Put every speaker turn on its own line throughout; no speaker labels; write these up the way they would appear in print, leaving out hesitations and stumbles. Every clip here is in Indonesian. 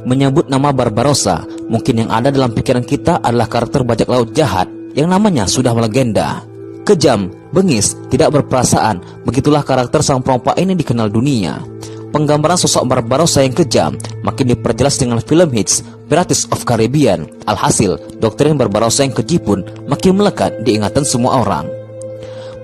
Menyebut nama Barbarossa, mungkin yang ada dalam pikiran kita adalah karakter bajak laut jahat yang namanya sudah melegenda. Kejam, bengis, tidak berperasaan, begitulah karakter sang perompak ini dikenal dunia. Penggambaran sosok Barbarossa yang kejam makin diperjelas dengan film hits Pirates of Caribbean. Alhasil, doktrin Barbarossa yang keji pun makin melekat di ingatan semua orang.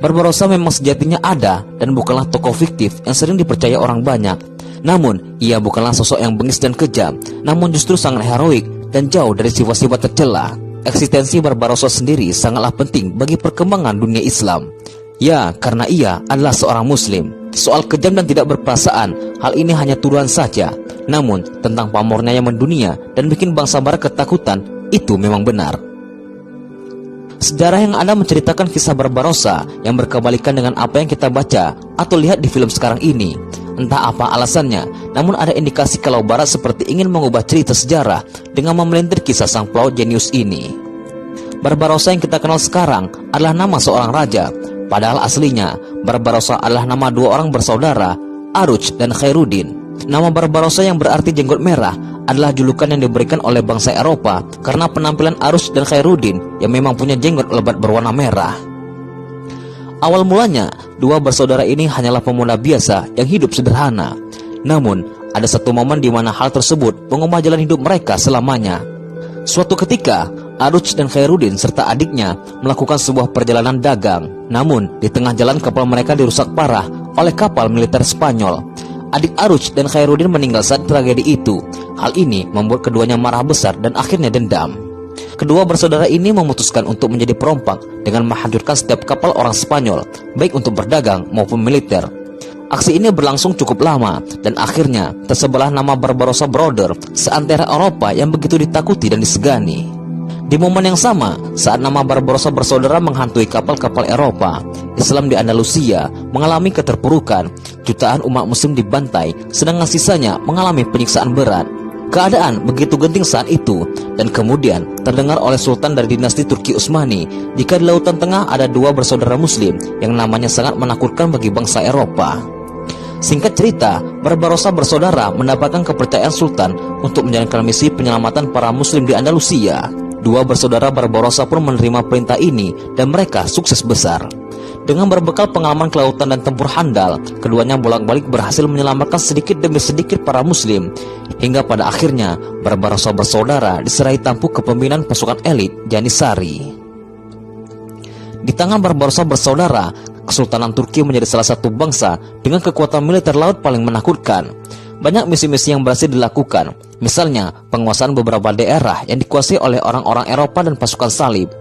Barbarossa memang sejatinya ada dan bukanlah tokoh fiktif yang sering dipercaya orang banyak. Namun, ia bukanlah sosok yang bengis dan kejam, namun justru sangat heroik dan jauh dari sifat-sifat tercela. Eksistensi Barbarossa sendiri sangatlah penting bagi perkembangan dunia Islam. Ya, karena ia adalah seorang Muslim. Soal kejam dan tidak berperasaan, hal ini hanya tuduhan saja. Namun, tentang pamornya yang mendunia dan bikin bangsa barat ketakutan, itu memang benar. Sejarah yang ada menceritakan kisah Barbarossa yang berkebalikan dengan apa yang kita baca atau lihat di film sekarang ini. Entah apa alasannya, namun ada indikasi kalau Barat seperti ingin mengubah cerita sejarah dengan memelintir kisah sang pelaut jenius ini. Barbarossa yang kita kenal sekarang adalah nama seorang raja, padahal aslinya Barbarossa adalah nama dua orang bersaudara, Aruj dan Khairuddin. Nama Barbarossa yang berarti jenggot merah adalah julukan yang diberikan oleh bangsa Eropa karena penampilan Aruj dan Khairuddin yang memang punya jenggot lebat berwarna merah. Awal mulanya, dua bersaudara ini hanyalah pemuda biasa yang hidup sederhana. Namun, ada satu momen di mana hal tersebut mengubah jalan hidup mereka selamanya. Suatu ketika, Aruj dan Khairuddin serta adiknya melakukan sebuah perjalanan dagang. Namun, di tengah jalan kapal mereka dirusak parah oleh kapal militer Spanyol. Adik Aruj dan Khairuddin meninggal saat tragedi itu. Hal ini membuat keduanya marah besar dan akhirnya dendam. Kedua bersaudara ini memutuskan untuk menjadi perompak dengan menghancurkan setiap kapal orang Spanyol, baik untuk berdagang maupun militer. Aksi ini berlangsung cukup lama dan akhirnya tersebarlah nama Barbarossa Brother seantero Eropa yang begitu ditakuti dan disegani. Di momen yang sama, saat nama Barbarossa bersaudara menghantui kapal-kapal Eropa, Islam di Andalusia mengalami keterpurukan. Jutaan umat muslim dibantai, sedangkan sisanya mengalami penyiksaan berat. Keadaan begitu genting saat itu, dan kemudian terdengar oleh Sultan dari dinasti Turki Utsmani jika di Lautan Tengah ada dua bersaudara muslim yang namanya sangat menakutkan bagi bangsa Eropa. Singkat cerita, Barbarossa bersaudara mendapatkan kepercayaan Sultan untuk menjalankan misi penyelamatan para muslim di Andalusia. Dua bersaudara Barbarossa pun menerima perintah ini dan mereka sukses besar. Dengan berbekal pengalaman kelautan dan tempur handal, keduanya bolak-balik berhasil menyelamatkan sedikit demi sedikit para muslim, hingga pada akhirnya Barbarossa bersaudara diserahi tampuk kepemimpinan pasukan elit Janissary. Di tangan Barbarossa bersaudara, Kesultanan Turki menjadi salah satu bangsa dengan kekuatan militer laut paling menakutkan. Banyak misi-misi yang berhasil dilakukan, misalnya penguasaan beberapa daerah yang dikuasai oleh orang-orang Eropa dan pasukan salib.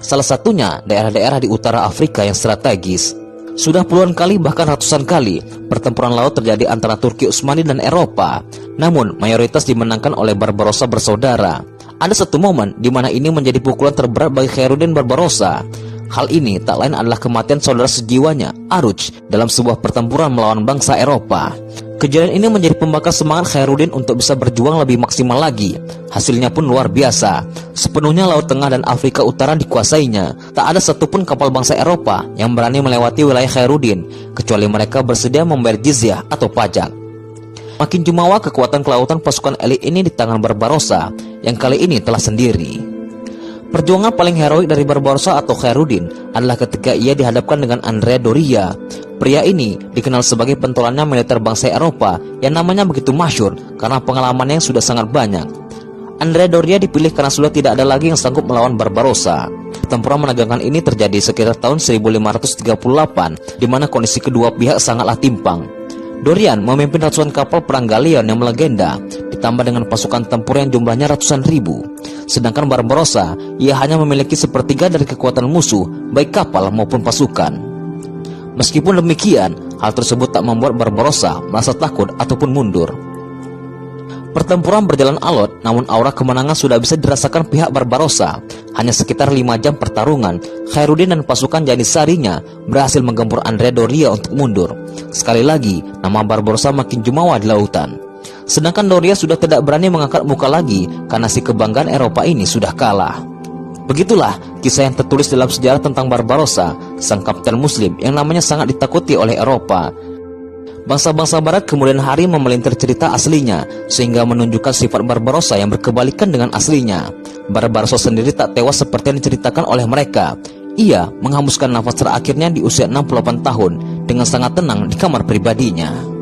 Salah satunya daerah-daerah di utara Afrika yang strategis. Sudah puluhan kali bahkan ratusan kali pertempuran laut terjadi antara Turki Utsmani dan Eropa. Namun mayoritas dimenangkan oleh Barbarossa bersaudara. Ada satu momen di mana ini menjadi pukulan terberat bagi Khairuddin Barbarossa. Hal ini tak lain adalah kematian saudara sejiwanya, Aruj, dalam sebuah pertempuran melawan bangsa Eropa. Kejadian ini menjadi pembakar semangat Khairuddin untuk bisa berjuang lebih maksimal lagi. Hasilnya pun luar biasa. Sepenuhnya Laut Tengah dan Afrika Utara dikuasainya. Tak ada satupun kapal bangsa Eropa yang berani melewati wilayah Khairuddin, kecuali mereka bersedia membayar jizyah atau pajak. Makin jumawa kekuatan kelautan pasukan elit ini di tangan Barbarossa, yang kali ini telah sendiri. Perjuangan paling heroik dari Barbarossa atau Khairuddin adalah ketika ia dihadapkan dengan Andrea Doria. Pria ini dikenal sebagai pentolannya militer bangsa Eropa yang namanya begitu masyhur karena pengalamannya yang sudah sangat banyak. Andrea Doria dipilih karena sudah tidak ada lagi yang sanggup melawan Barbarossa. Pertempuran menegangkan ini terjadi sekitar tahun 1538, di mana kondisi kedua pihak sangatlah timpang. Dorian memimpin ratusan kapal perang galion yang melegenda, ditambah dengan pasukan tempur yang jumlahnya ratusan ribu. Sedangkan Barbarossa, ia hanya memiliki sepertiga dari kekuatan musuh, baik kapal maupun pasukan. Meskipun demikian, hal tersebut tak membuat Barbarossa merasa takut ataupun mundur. Pertempuran berjalan alot, namun aura kemenangan sudah bisa dirasakan pihak Barbarossa. Hanya sekitar 5 jam pertarungan, Khairuddin dan pasukan Janissary-nya berhasil menggempur Andrea Doria untuk mundur. Sekali lagi, nama Barbarossa makin jumawa di lautan. Sedangkan Doria sudah tidak berani mengangkat muka lagi karena si kebanggaan Eropa ini sudah kalah. Begitulah kisah yang tertulis dalam sejarah tentang Barbarossa, sang kapten muslim yang namanya sangat ditakuti oleh Eropa. Bangsa-bangsa barat kemudian hari memelintir cerita aslinya, sehingga menunjukkan sifat Barbarossa yang berkebalikan dengan aslinya. Barbarossa sendiri tak tewas seperti yang diceritakan oleh mereka. Ia menghembuskan nafas terakhirnya di usia 68 tahun dengan sangat tenang di kamar pribadinya.